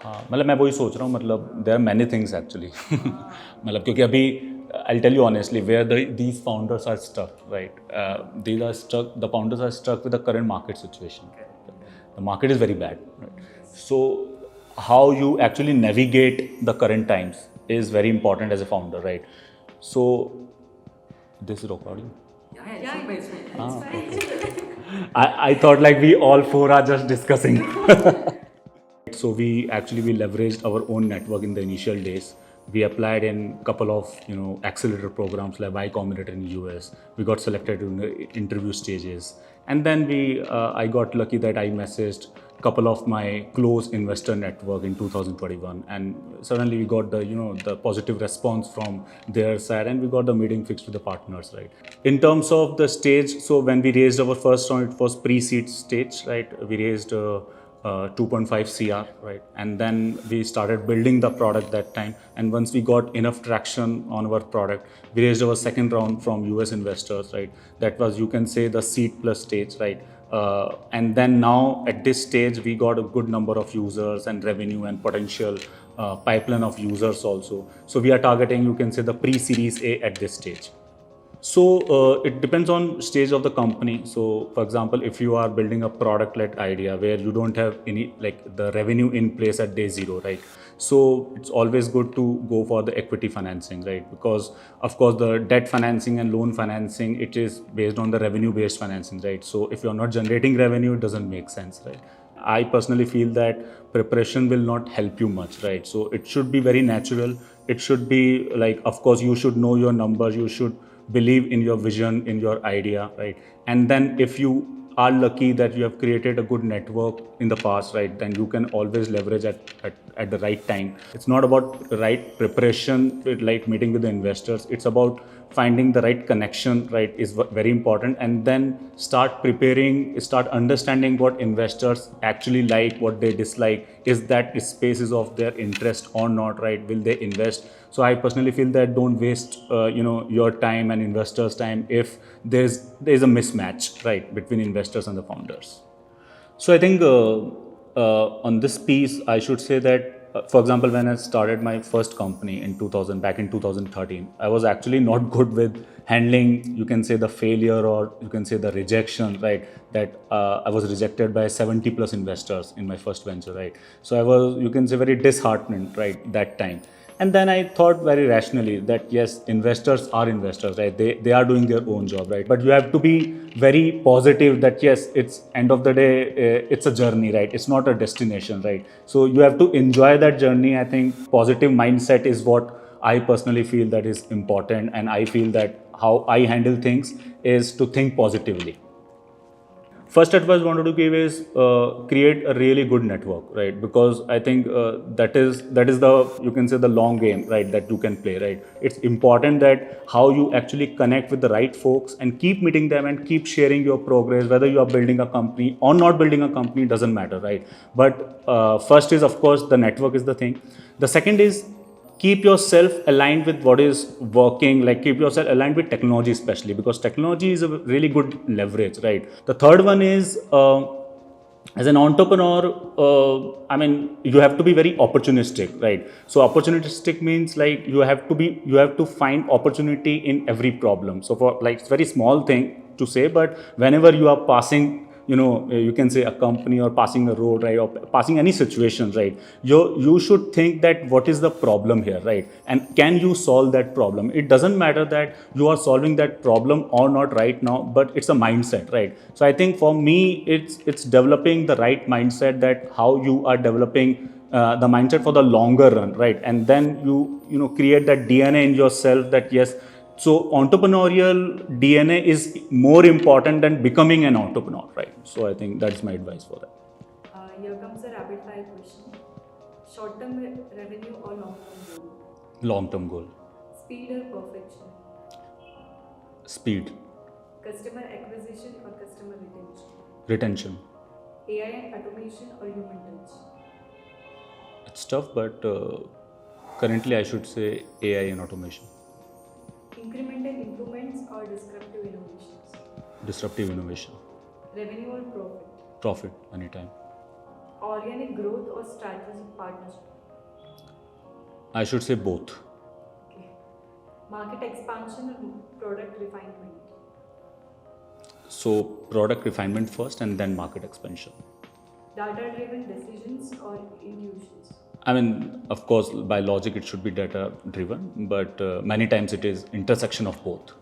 हाँ मतलब मैं वही सोच रहा हूँ मतलब there are many things actually मतलब क्योंकि अभी I'll tell you honestly where these founders are stuck, right? The founders are stuck with the current market situation. The market is very bad, right? So how you actually navigate the current times is very important as a founder, right? So this is recording. I thought like we all four are just discussing. So we leveraged our own network in the initial days. We applied in couple of accelerator programs like Y Combinator in US. We got selected in the interview stages, and then I got lucky that I messaged couple of my close investor network in 2021, and suddenly we got the positive response from their side, and we got the meeting fixed with the partners, right? In terms of the stage, so when we raised our first round, it was pre-seed stage, right? We raised 2.5 CR, right? And then we started building the product that time. And once we got enough traction on our product, we raised our second round from US investors, right? That was, you can say, the seed plus stage, right? And then now at this stage, we got a good number of users and revenue and potential pipeline of users also. So we are targeting, you can say, the pre-series A at this stage. So it depends on stage of the company. So for example, if you are building a product-led idea where you don't have any like the revenue in place at day zero, right? So it's always good to go for the equity financing, right? Because of course the debt financing and loan financing, it is based on the revenue-based financing, right? So if you're not generating revenue, it doesn't make sense, right? I personally feel that preparation will not help you much, right? So it should be very natural. It should be like, of course, you should know your numbers. You should believe in your vision, in your idea, right? And then if you are lucky that you have created a good network in the past, right, then you can always leverage at the right time. It's not about the right preparation, like meeting with the investors. It's about finding the right connection, right, is very important. And then start preparing, start understanding what investors actually like, what they dislike. Is that spaces of their interest or not, right? Will they invest? So I personally feel that don't waste your time and investors time if there's a mismatch, right, between investors and the founders. So I think on this piece, I should say that, for example, when I started my first company in 2000, back in 2013, I was actually not good with handling, you can say, the failure or you can say the rejection, right? That I was rejected by 70 plus investors in my first venture, right? So I was, you can say, very disheartened, right, that time. And then I thought very rationally that yes, investors are investors, right? They are doing their own job, right? But you have to be very positive that yes, it's end of the day, it's a journey, right? It's not a destination, right? So you have to enjoy that journey. I think positive mindset is what I personally feel that is important, and I feel that how I handle things is to think positively. First advice I wanted to give is create a really good network, right? Because I think that is the, you can say, the long game, right, that you can play, right? It's important that how you actually connect with the right folks and keep meeting them and keep sharing your progress, whether you are building a company or not building a company, doesn't matter, right? But first is, of course, the network is the thing. The second is keep yourself aligned with what is working, like keep yourself aligned with technology, especially because technology is a really good leverage, right? The third one is as an entrepreneur, I mean, you have to be very opportunistic, right? So opportunistic means like you have to find opportunity in every problem. So for like, it's very small thing to say, but whenever you are passing, you can say a company or passing a road, right, or passing any situation, right, you should think that what is the problem here, right, and can you solve that problem. It doesn't matter that you are solving that problem or not right now, but it's a mindset, right? So I think for me, it's developing the right mindset, that how you are developing the mindset for the longer run, right? And then you create that DNA in yourself, that yes, so entrepreneurial DNA is more important than becoming an entrepreneur, right? So I think that's my advice for that. Here comes a rapid fire question. Short term revenue or long term goal? Long term goal. Speed or perfection? Speed. Customer acquisition or customer retention? Retention. AI and automation or human touch? It's tough, but currently I should say AI and automation. Incremental improvements or disruptive innovations? Disruptive innovation. Revenue or profit? Profit anytime. Organic growth or strategic partnership? I should say both. Okay. Market expansion or product refinement? So product refinement first and then market expansion. Data-driven decisions or intuitions? I mean, of course, by logic it should be data driven, but many times it is intersection of both.